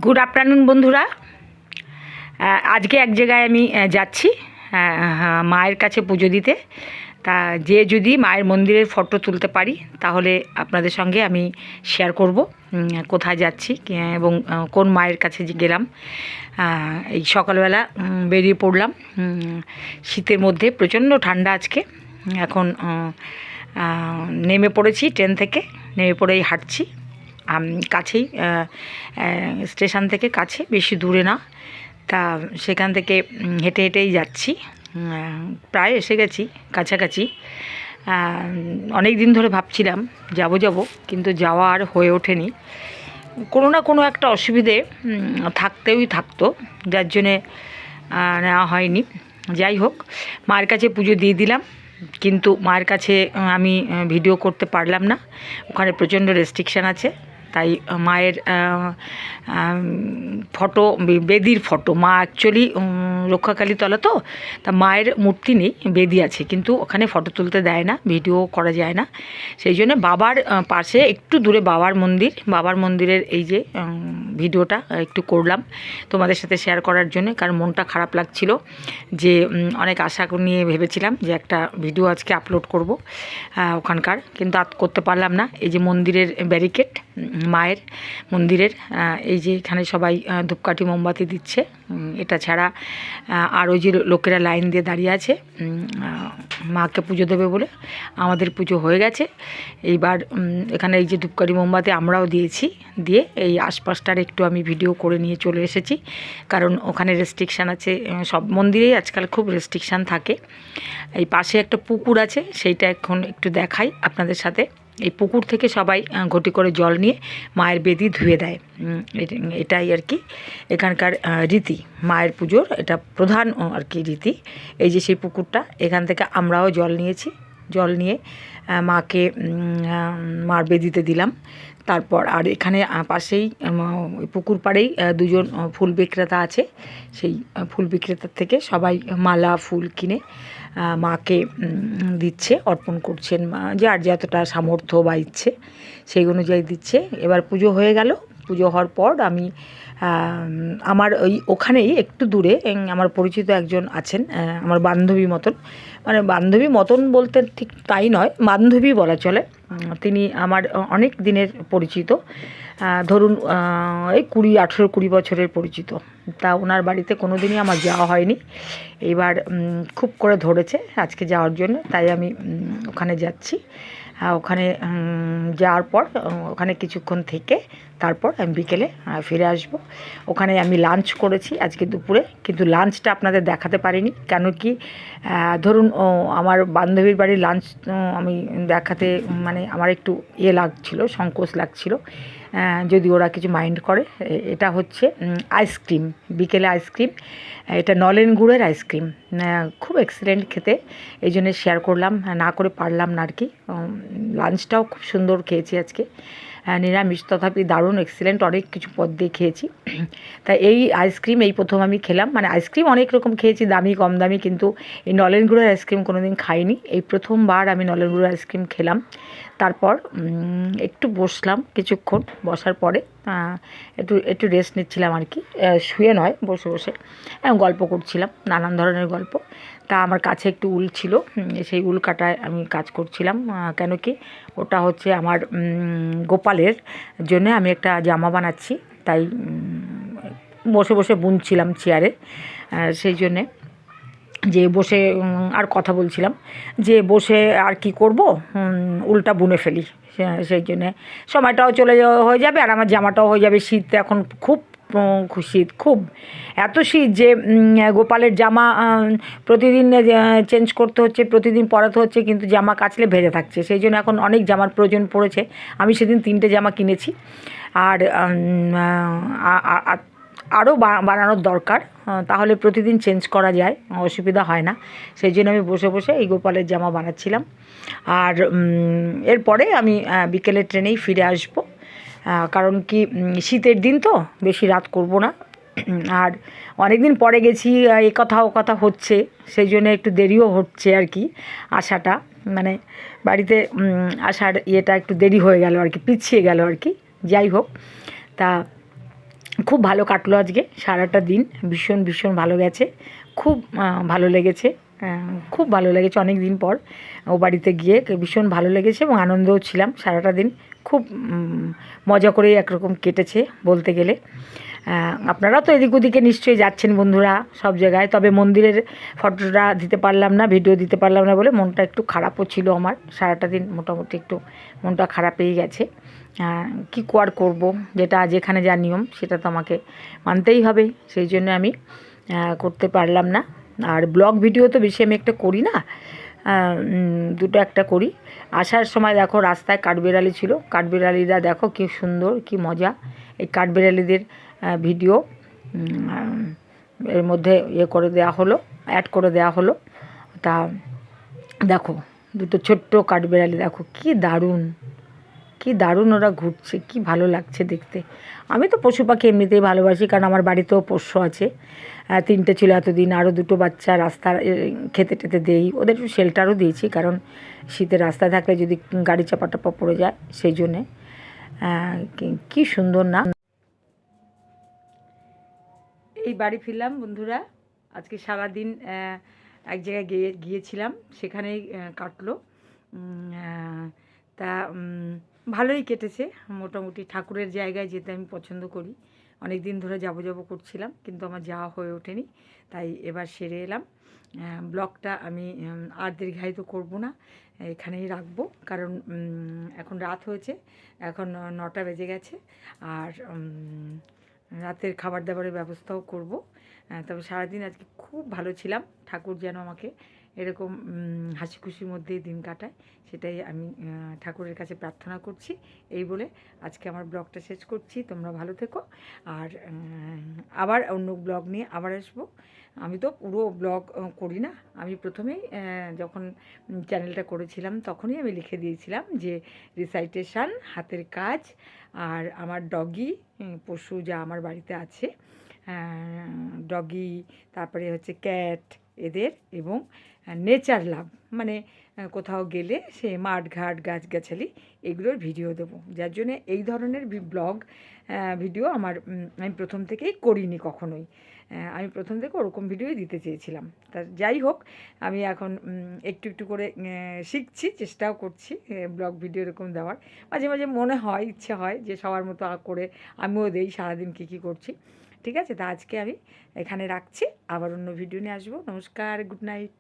Good afternoon বন্ধুরা। আজকে এক জায়গায় আমি যাচ্ছি মায়ের কাছে পুজো দিতে। তা যদি মায়ের মন্দিরের ফটো তুলতে পারি তাহলে আপনাদের সঙ্গে আমি শেয়ার করব কোথায় যাচ্ছি এবং কোন মায়ের কাছে গেলাম। এই সকালবেলা বেরিয়ে পড়লাম শীতের মধ্যে, প্রচণ্ড ঠান্ডা আজকে। এখন নেমে পড়েছি ট্রেন থেকে, নেমে পড়েই হাঁটছি কাছেই, স্টেশন থেকে কাছে, বেশি দূরে না। তা সেখান থেকে হেঁটে হেঁটেই যাচ্ছি, প্রায় এসে গেছি কাছাকাছি। অনেক দিন ধরে ভাবছিলাম যাব কিন্তু যাওয়া আর হয়ে ওঠেনি। কোনো না কোনো একটা অসুবিধে থাকতো, যার জন্যে নেওয়া হয়নি। যাই হোক, মায়ের কাছে পুজো দিয়ে দিলাম, কিন্তু মায়ের কাছে আমি ভিডিও করতে পারলাম না, ওখানে প্রচণ্ড রেস্ট্রিকশান আছে। তাই মায়ের ফটো, বেদির ফটো, মা অ্যাকচুয়ালি রক্ষাকালী তলা তো, তা মায়ের মূর্তি নেই, বেদি আছে, কিন্তু ওখানে ফটো তুলতে দেয় না, ভিডিও করা যায় না। সেই জন্য বাবার পাশে একটু দূরে বাবার মন্দিরের এই যে ভিডিওটা একটু করলাম তোমাদের সাথে শেয়ার করার জন্য, কারণ মনটা খারাপ লাগছিল যে অনেক আশা নিয়ে ভেবেছিলাম যে একটা ভিডিও আজকে আপলোড করব ওখানকার, কিন্তু আর করতে পারলাম না। এই যে মন্দিরের ব্যারিকেড, মায়ের মন্দিরের, এই যে এখানে সবাই ধূপকাঠি মোমবাতি দিচ্ছে, এটা ছাড়া আর ওই যে লোকেরা লাইন দিয়ে দাঁড়িয়ে আছে মাকে পুজো দেবে বলে। আমাদের পুজো হয়ে গেছে, এইবার এখানে এই যে ধূপকাঠি মোমবাতি আমরাও দিয়েছি, দিয়ে এই আশপাশটার একটু আমি ভিডিও করে নিয়ে চলে এসেছি, কারণ ওখানে রেস্ট্রিকশান আছে, সব মন্দিরেই আজকাল খুব রেস্ট্রিকশান থাকে। এই পাশে একটা পুকুর আছে, সেইটা এখন একটু দেখাই আপনাদের সাথে। এই পুকুর থেকে সবাই ঘটি করে জল নিয়ে মায়ের বেদি ধুয়ে দেয়, এটাই আর কি এখানকার রীতি। মায়ের পুজোর এটা প্রধান আর কি রীতি। এই যে সেই পুকুরটা, এখান থেকে আমরাও জল নিয়েছি, জল নিয়ে মাকে মার বেদিতে দিলাম। তারপর আর এখানে পাশেই পুকুর পাড়েই দুজন ফুল বিক্রেতা আছে, সেই ফুল বিক্রেতার থেকে সবাই মালা ফুল কিনে মাকে দিচ্ছে, অর্পণ করছেন, যার যতটা সামর্থ্য বা ইচ্ছে সেই অনুযায়ী দিচ্ছে। এবার পুজো হয়ে গেল, পুজো হওয়ার পর আমি আমার ওখানেই একটু দূরে আমার পরিচিত একজন আছেন, আমার বান্ধবী মতন, মানে বান্ধবী মতন বলতে ঠিক তাই নয়, বান্ধবী বলা চলে। তিনি আমার অনেক দিনের পরিচিত, ধরুন এই 18-20 বছরের পরিচিত। তা ওনার বাড়িতে কোনো দিনই আমার যাওয়া হয়নি, এবার খুব করে ধরেছে আজকে যাওয়ার জন্য, তাই আমি ওখানে যাচ্ছি। ওখানে যাওয়ার পর ওখানে কিছুক্ষণ থেকে তারপর আমি বিকেলে ফিরে আসব। ওখানে আমি লাঞ্চ করেছি আজকে দুপুরে, কিন্তু লাঞ্চটা আপনাদের দেখাতে পারিনি, কেন কি ধরুন আমার বান্ধবীর বাড়ির লাঞ্চ আমি দেখাতে মানে আমার একটু লাগছিল, সংকোচ লাগছিল, যদি ওরা কিছু মাইন্ড করে। এটা হচ্ছে আইসক্রিম, বিকেলে আইসক্রিম, এটা নলেন গুড়ের আইসক্রিম, খুব এক্সিলেন্ট খেতে, এই জন্য শেয়ার করলাম, না করে পারলাম না আর কি। লাঞ্চটাও খুব সুন্দর খেয়েছি আজকে, নিরামিষ, তথাপি দারুণ এক্সিলেন্ট, অনেক কিছু পদ দিয়ে খেয়েছি। তাই এই আইসক্রিম এই প্রথম আমি খেলাম, মানে আইসক্রিম অনেক রকম খেয়েছি, দামি কম দামি, কিন্তু এই নলেন গুড়ের আইসক্রিম কোনো দিন খাইনি, এই প্রথমবার আমি নলেন গুড়ের আইসক্রিম খেলাম। তারপর একটু বসলাম, কিছুক্ষণ বসার পরে একটু রেস্ট নিচ্ছিলাম আর কি, শুয়ে নয়, বসে বসে গল্প করছিলাম, নানান ধরনের গল্প। তা আমার কাছে একটু উল ছিল, সেই উল কাটায় আমি কাজ করছিলাম, কেন কি ওটা হচ্ছে আমার গোপালের জন্য আমি একটা জামা বানাচ্ছি, তাই বসে বসে বুনছিলাম চেয়ারে, সেই জন্যে যে বসে আর কথা বলছিলাম যে বসে আর কি করব, উলটা বুনে ফেলি, সেই জন্যে সময়টাও চলে হয়ে যাবে আর আমার জামাটাও হয়ে যাবে। শীত এখন খুব শীত, খুব এত শীত যে গোপালের জামা প্রতিদিন চেঞ্জ করতে হচ্ছে, প্রতিদিন পরাতে হচ্ছে, কিন্তু জামা কাচলে ভেজে থাকছে, সেই জন্য এখন অনেক জামার প্রয়োজন পড়েছে। আমি সেদিন 3টে জামা কিনেছি, আর আরও বানানোর দরকার, তাহলে প্রতিদিন চেঞ্জ করা যায়, অসুবিধা হয় না। সেই জন্য আমি বসে বসে এই গোপালের জামা বানাচ্ছিলাম। আর এরপরে আমি বিকেলের ট্রেনেই ফিরে আসব, কারণ কি শীতের দিন তো বেশি রাত করব না, আর অনেক দিন পরে গেছি, এ কথা ও কথা হচ্ছে, সেই জন্য একটু দেরিও হচ্ছে আর কি আসাটা, মানে বাড়িতে আসার ইয়েটা একটু দেরি হয়ে গেল আর কি, পিছিয়ে গেল আর কি। যাই হোক, তা খুব ভালো কাটলো আজকে সারাটা দিন, ভীষণ ভীষণ ভালো গেছে, খুব ভালো লেগেছে, খুব ভালো লেগেছে অনেক দিন পর ও বাড়িতে গিয়ে ভীষণ ভালো লেগেছে এবং আনন্দও ছিলাম সারাটা দিন, খুব মজা করেই একরকম কেটেছে বলতে গেলে। আপনারা তো এদিক ওদিকে নিশ্চয়ই যাচ্ছেন বন্ধুরা সব জায়গায়, তবে মন্দিরের ফটোটা দিতে পারলাম না, ভিডিও দিতে পারলাম না বলে মনটা একটু খারাপও ছিল আমার, সারাটা দিন মোটামুটি একটু মনটা খারাপই গেছে। কী করব, যেটা যেখানে যা নিয়ম সেটা তো আমাকে মানতেই হবে, সেই জন্য আমি করতে পারলাম না। আর ব্লগ ভিডিও তো বেশি আমি একটা করি না, দুটো একটা করি। আসার সময় দেখো রাস্তায় কাঠবিড়ালি ছিল, কাঠবিড়ালিরা দেখো কী সুন্দর, কী মজা। এই কাঠবিড়ালিদের ভিডিও এর মধ্যে করে দেওয়া হলো, অ্যাড করে দেওয়া হলো। তা দেখো দুটো ছোট্ট কাঠবিড়ালি, দেখো কী দারুণ, কী দারুণ ওরা ঘুরছে, কী ভালো লাগছে দেখতে। আমি তো পশু পাখি এমনিতেই ভালোবাসি, কারণ আমার বাড়িতেও পোষ্য আছে, 3টে ছিল এতদিন, আরও 2টো বাচ্চা রাস্তার খেতে টেতে দেই, ওদের একটু শেল্টারও দিয়েছি, কারণ শীতে রাস্তায় থাকলে যদি গাড়ি চাপা টাপা পড়ে যায় সেই জন্যে। কী সুন্দর না। এই বাড়ি ফিরলাম বন্ধুরা, আজকে সারাদিন এক জায়গায় গিয়েছিলাম, সেখানেই কাটলো। তা ভালোই কেটেছে মোটামুটি। ঠাকুরের জায়গায় যেতে আমি পছন্দ করি, অনেক দিন ধরে যাব যাব করছিলাম, কিন্তু আমার যাওয়া হয়ে ওঠেনি, তাই এবার সেরে এলাম। ব্লগটা আমি আর দীর্ঘায়িত করব না, এখানেই রাখবো, কারণ এখন রাত হয়েছে, এখন 9টা বেজে গেছে, আর রাতের খাবার দাবারের ব্যবস্থাও করব। তবে সারাদিন আজকে খুব ভালো ছিলাম, ঠাকুর যেন আমাকে এরকম হাসি খুশির মধ্যেই দিন কাটায়, সেটাই আমি ঠাকুরের কাছে প্রার্থনা করছি। এই বলে আজকে আমার ব্লগটা শেষ করছি। তোমরা ভালো থেকো, আর আবার অন্য ব্লগ নিয়ে আবার আসবো। আমি তো পুরো ব্লগ করি না, আমি প্রথমেই যখন চ্যানেলটা করেছিলাম তখনই আমি লিখে দিয়েছিলাম যে রিসাইটেশন, হাতের কাজ, আর আমার ডগি পশু যা আমার বাড়িতে আছে, ডগি, তারপরে হচ্ছে ক্যাট, এদের, এবং নেচার লাভ, মানে কোথাও গেলে সে মাঠ ঘাট গাছগাছালি এগুলোর ভিডিও দেবো, যার জন্যে এই ধরনের ব্লগ ভিডিও আমি প্রথম থেকেই করিনি কখনোই। আমি প্রথম থেকে ওরকম ভিডিওই দিতে চেয়েছিলাম। তা যাই হোক, আমি এখন একটু একটু করে শিখছি, চেষ্টাও করছি ব্লগ ভিডিও এরকম দেওয়ার। মাঝে মাঝে মনে হয়, ইচ্ছে হয় যে সবার মতো করে আমিও দেই সারাদিন কী কী করছি। ঠিক আছে, তা আজকে আমি এখানে রাখছি, আবার অন্য ভিডিও নিয়ে আসবো। নমস্কার, গুড নাইট।